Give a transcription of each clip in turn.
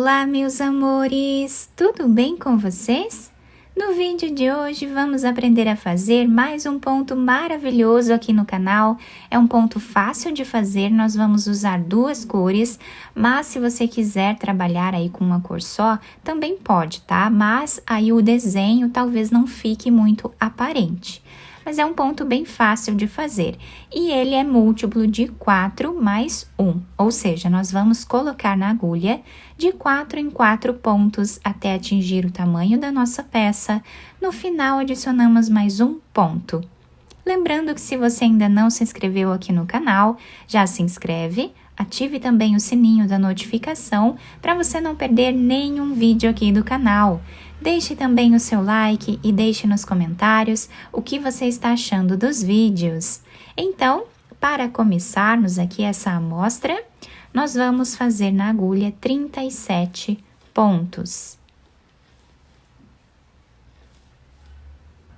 Olá, meus amores! Tudo bem com vocês? No vídeo de hoje vamos aprender a fazer mais um ponto maravilhoso aqui no canal. É um ponto fácil de fazer, nós vamos usar duas cores, mas se você quiser trabalhar aí com uma cor só, também pode, tá? Mas aí o desenho talvez não fique muito aparente. Mas é um ponto bem fácil de fazer, e ele é múltiplo de 4 mais 1, ou seja, nós vamos colocar na agulha de 4 em 4 pontos até atingir o tamanho da nossa peça. No final, adicionamos mais um ponto. Lembrando que se você ainda não se inscreveu aqui no canal, já se inscreve, ative também o sininho da notificação para você não perder nenhum vídeo aqui do canal. Deixe também o seu like e deixe nos comentários o que você está achando dos vídeos. Então, para começarmos aqui essa amostra, nós vamos fazer na agulha 37 pontos.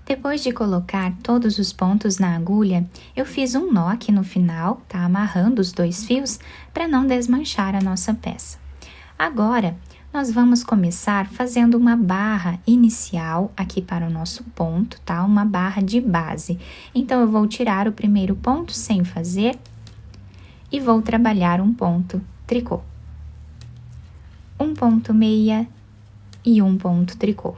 Depois de colocar todos os pontos na agulha, eu fiz um nó aqui no final, tá? Amarrando os dois fios para não desmanchar a nossa peça. Agora, nós vamos começar fazendo uma barra inicial aqui para o nosso ponto, tá? Uma barra de base. Então, eu vou tirar o primeiro ponto sem fazer e vou trabalhar um ponto tricô. Um ponto meia e um ponto tricô.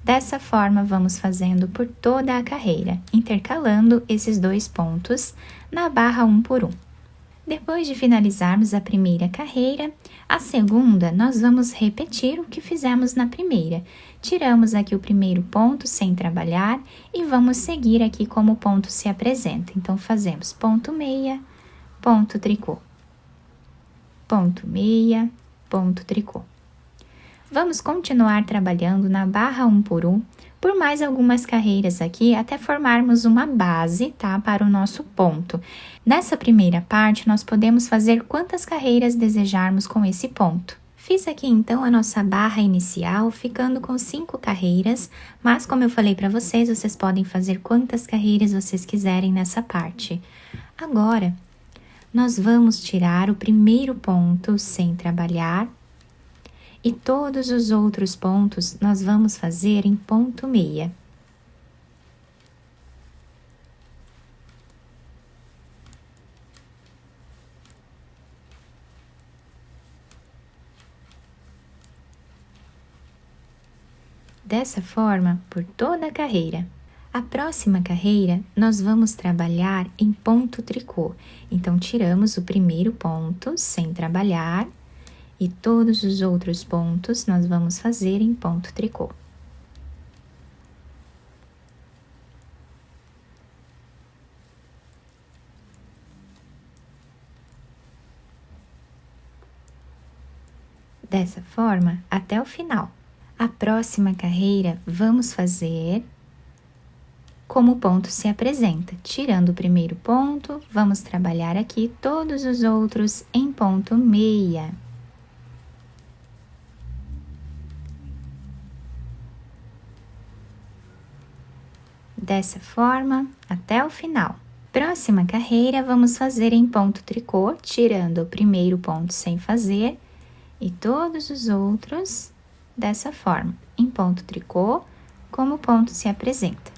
Dessa forma, vamos fazendo por toda a carreira, intercalando esses dois pontos na barra 1 por 1. Depois de finalizarmos a primeira carreira, a segunda, nós vamos repetir o que fizemos na primeira. Tiramos aqui o primeiro ponto sem trabalhar e vamos seguir aqui como o ponto se apresenta. Então, fazemos ponto meia, ponto tricô, ponto meia, ponto tricô. Vamos continuar trabalhando na barra 1 por 1 por mais algumas carreiras aqui, até formarmos uma base, tá? Para o nosso ponto. Nessa primeira parte, nós podemos fazer quantas carreiras desejarmos com esse ponto. Fiz aqui, então, a nossa barra inicial, ficando com 5 carreiras, mas como eu falei para vocês, vocês podem fazer quantas carreiras vocês quiserem nessa parte. Agora, nós vamos tirar o primeiro ponto sem trabalhar, e todos os outros pontos nós vamos fazer em ponto meia. Dessa forma, por toda a carreira. A próxima carreira, nós vamos trabalhar em ponto tricô. Então, tiramos o primeiro ponto sem trabalhar, e todos os outros pontos nós vamos fazer em ponto tricô. Dessa forma, até o final. A próxima carreira, vamos fazer como o ponto se apresenta. Tirando o primeiro ponto, vamos trabalhar aqui todos os outros em ponto meia. Dessa forma, até o final. Próxima carreira, vamos fazer em ponto tricô, tirando o primeiro ponto sem fazer, e todos os outros dessa forma, em ponto tricô, como o ponto se apresenta.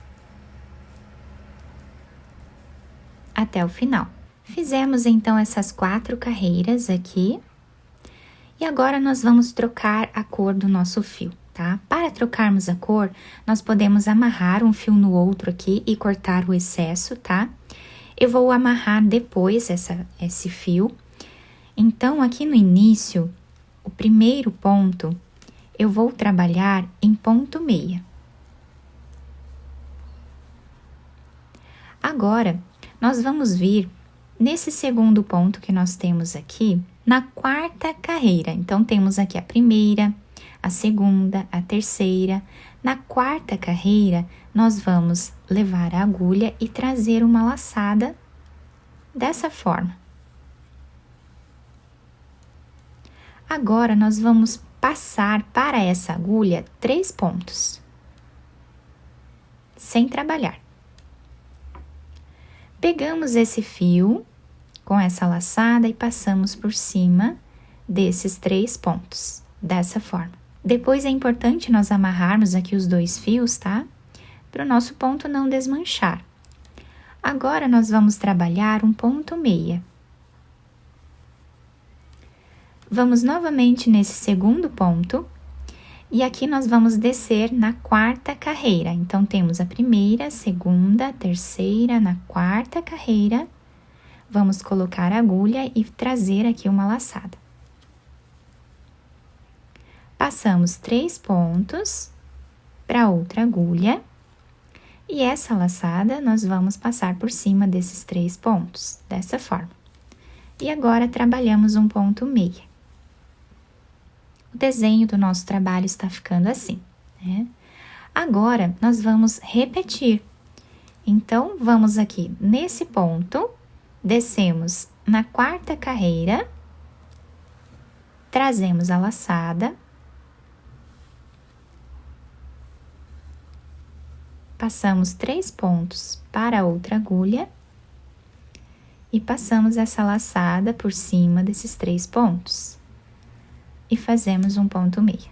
Até o final. Fizemos, então, essas 4 carreiras aqui, e agora nós vamos trocar a cor do nosso fio. Tá? Para trocarmos a cor, nós podemos amarrar um fio no outro aqui e cortar o excesso, tá? Eu vou amarrar depois esse fio. Então, aqui no início, o primeiro ponto, eu vou trabalhar em ponto meia. Agora, nós vamos vir nesse segundo ponto que nós temos aqui, na quarta carreira. Então, temos aqui a primeira, a segunda, a terceira. Na quarta carreira, nós vamos levar a agulha e trazer uma laçada dessa forma. Agora, nós vamos passar para essa agulha 3 pontos, sem trabalhar. Pegamos esse fio com essa laçada e passamos por cima desses 3 pontos. dessa forma. Depois é importante nós amarrarmos aqui os 2 fios, tá? Para o nosso ponto não desmanchar. Agora, nós vamos trabalhar um ponto meia. Vamos novamente nesse segundo ponto, e aqui nós vamos descer na 4ª carreira. Então, temos a primeira, segunda, terceira, na 4ª carreira, vamos colocar a agulha e trazer aqui uma laçada. Passamos 3 pontos para outra agulha, e essa laçada nós vamos passar por cima desses 3 pontos, dessa forma. E agora, trabalhamos um ponto meia. O desenho do nosso trabalho está ficando assim, né? Agora, nós vamos repetir. Então, vamos aqui nesse ponto, descemos na 4ª carreira, trazemos a laçada, passamos 3 pontos para outra agulha e passamos essa laçada por cima desses 3 pontos. E fazemos um ponto meia.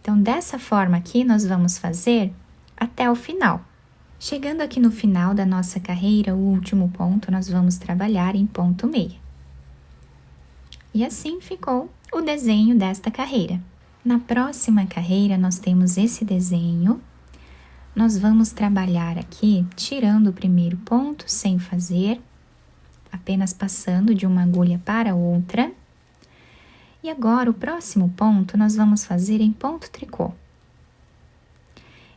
Então, dessa forma aqui, nós vamos fazer até o final. Chegando aqui no final da nossa carreira, o último ponto, nós vamos trabalhar em ponto meia. E assim ficou o desenho desta carreira. Na próxima carreira, nós temos esse desenho. Nós vamos trabalhar aqui, tirando o primeiro ponto, sem fazer, apenas passando de uma agulha para outra. E agora, o próximo ponto, nós vamos fazer em ponto tricô.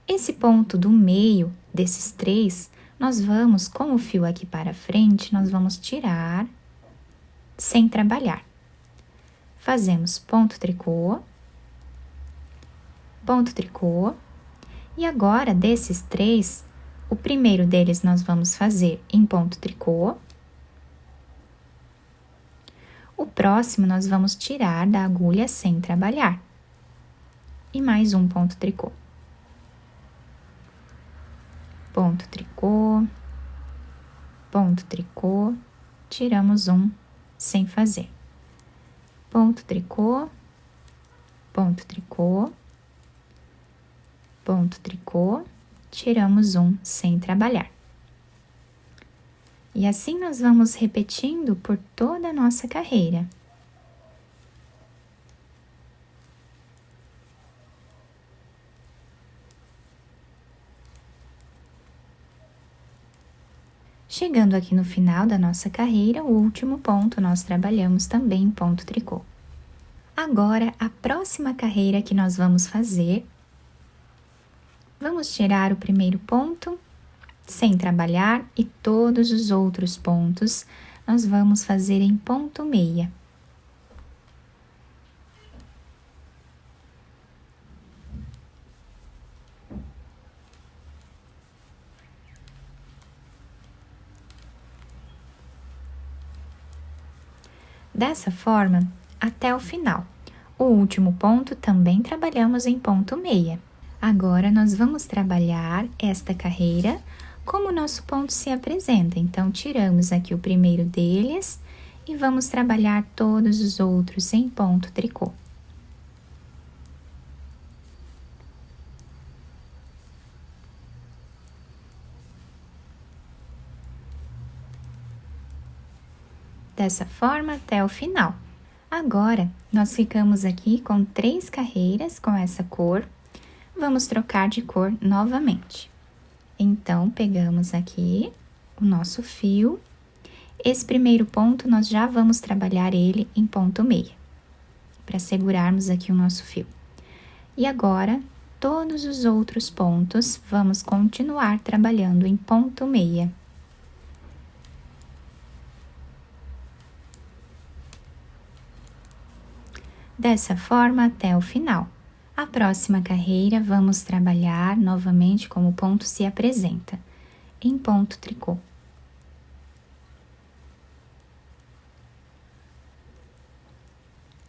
Esse ponto do meio desses 3, nós vamos, com o fio aqui para frente, nós vamos tirar sem trabalhar. Fazemos ponto tricô, e agora, desses 3, o primeiro deles nós vamos fazer em ponto tricô. O próximo nós vamos tirar da agulha sem trabalhar. E mais um ponto tricô. Ponto tricô, tiramos um sem fazer. Ponto tricô, tiramos um sem trabalhar. E assim nós vamos repetindo por toda a nossa carreira. Chegando aqui no final da nossa carreira, o último ponto nós trabalhamos também em ponto tricô. Agora, a próxima carreira que nós vamos fazer, vamos tirar o primeiro ponto sem trabalhar e todos os outros pontos nós vamos fazer em ponto meia. Dessa forma, até o final. O último ponto também trabalhamos em ponto meia. Agora, nós vamos trabalhar esta carreira como o nosso ponto se apresenta. Então, tiramos aqui o primeiro deles e vamos trabalhar todos os outros em ponto tricô. Dessa forma até o final. Agora, nós ficamos aqui com 3 carreiras com essa cor. Vamos trocar de cor novamente. Então, pegamos aqui o nosso fio. Esse primeiro ponto, nós já vamos trabalhar ele em ponto meia, para segurarmos aqui o nosso fio. E agora, todos os outros pontos, vamos continuar trabalhando em ponto meia. Dessa forma até o final. A próxima carreira, vamos trabalhar novamente como o ponto se apresenta, em ponto tricô.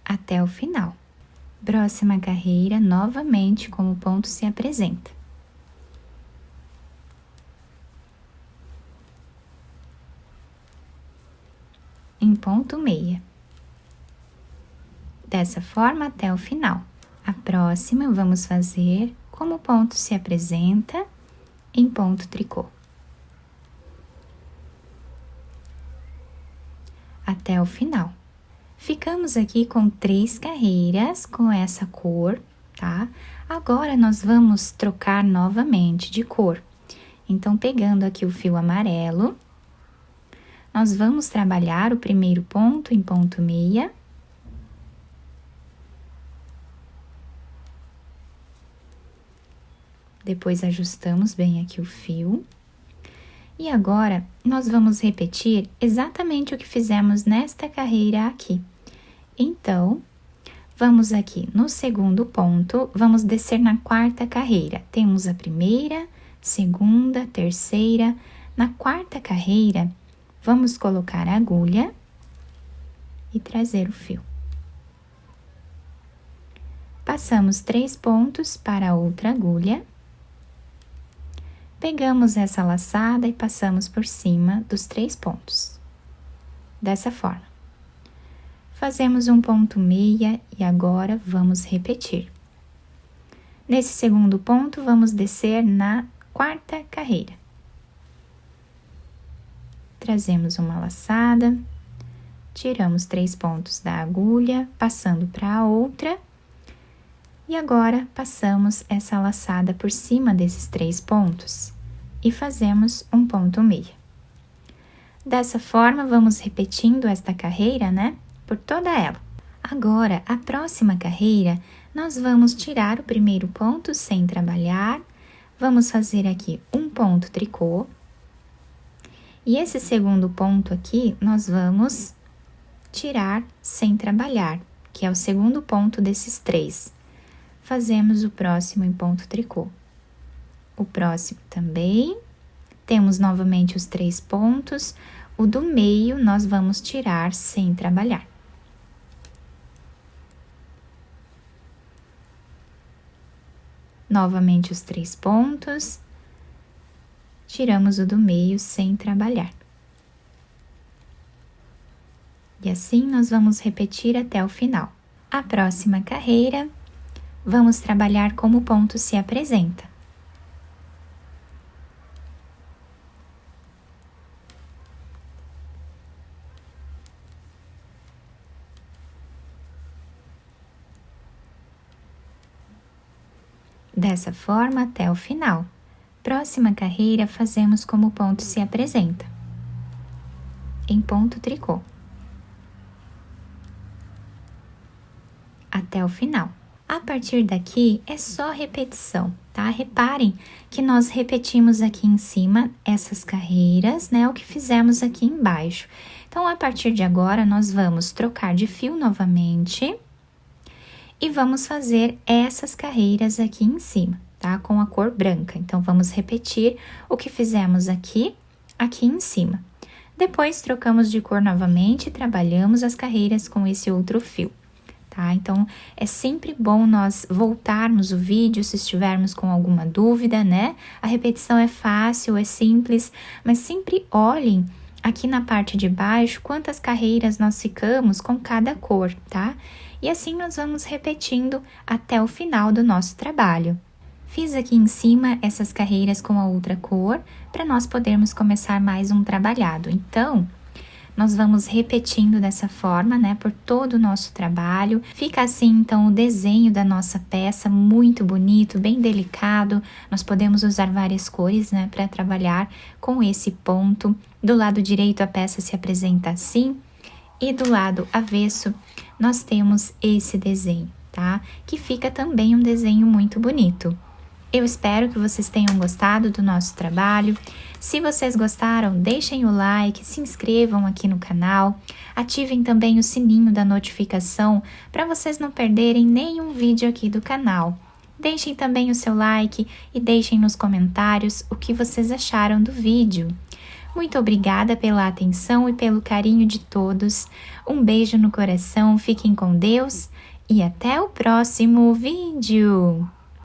Até o final. Próxima carreira, novamente como o ponto se apresenta. Em ponto meia. dessa forma até o final. A próxima vamos fazer como o ponto se apresenta em ponto tricô. Até o final. Ficamos aqui com 3 carreiras com essa cor, tá? Agora, nós vamos trocar novamente de cor. Então, pegando aqui o fio amarelo, nós vamos trabalhar o primeiro ponto em ponto meia. Depois, ajustamos bem aqui o fio. E agora, nós vamos repetir exatamente o que fizemos nesta carreira aqui. Então, vamos aqui no segundo ponto, vamos descer na 4ª carreira. Temos a primeira, segunda, terceira. Na 4ª carreira, vamos colocar a agulha e trazer o fio. Passamos 3 pontos para a outra agulha. Pegamos essa laçada e passamos por cima dos 3 pontos. Dessa forma. Fazemos um ponto meia e agora vamos repetir. Nesse segundo ponto, vamos descer na 4ª carreira. Trazemos uma laçada, tiramos 3 pontos da agulha, passando para a outra. E agora, passamos essa laçada por cima desses 3 pontos e fazemos um ponto meia. Dessa forma, vamos repetindo esta carreira, né? Por toda ela. Agora, a próxima carreira, nós vamos tirar o primeiro ponto sem trabalhar, vamos fazer aqui um ponto tricô, e esse segundo ponto aqui, nós vamos tirar sem trabalhar, que é o segundo ponto desses 3. Fazemos o próximo em ponto tricô. O próximo também, temos novamente os 3 pontos, o do meio nós vamos tirar sem trabalhar. Novamente os 3 pontos, tiramos o do meio sem trabalhar. E assim nós vamos repetir até o final. A próxima carreira, vamos trabalhar como o ponto se apresenta. Dessa forma até o final. Próxima carreira, fazemos como o ponto se apresenta, em ponto tricô. Até o final. A partir daqui, é só repetição, tá? Reparem que nós repetimos aqui em cima essas carreiras, né? O que fizemos aqui embaixo. Então, a partir de agora, nós vamos trocar de fio novamente e vamos fazer essas carreiras aqui em cima, tá? Com a cor branca. Então, vamos repetir o que fizemos aqui em cima. Depois, trocamos de cor novamente e trabalhamos as carreiras com esse outro fio, tá? Então, é sempre bom nós voltarmos o vídeo se estivermos com alguma dúvida, né? A repetição é fácil, é simples, mas sempre olhem aqui na parte de baixo quantas carreiras nós ficamos com cada cor, tá? E assim nós vamos repetindo até o final do nosso trabalho. Fiz aqui em cima essas carreiras com a outra cor, para nós podermos começar mais um trabalhado. Então, nós vamos repetindo dessa forma, né, por todo o nosso trabalho. Fica assim, então, o desenho da nossa peça, muito bonito, bem delicado. Nós podemos usar várias cores, né, para trabalhar com esse ponto. Do lado direito, a peça se apresenta assim. E do lado avesso, nós temos esse desenho, tá? Que fica também um desenho muito bonito. Eu espero que vocês tenham gostado do nosso trabalho. Se vocês gostaram, deixem o like, se inscrevam aqui no canal, ativem também o sininho da notificação para vocês não perderem nenhum vídeo aqui do canal. Deixem também o seu like e deixem nos comentários o que vocês acharam do vídeo. Muito obrigada pela atenção e pelo carinho de todos. Um beijo no coração, fiquem com Deus e até o próximo vídeo!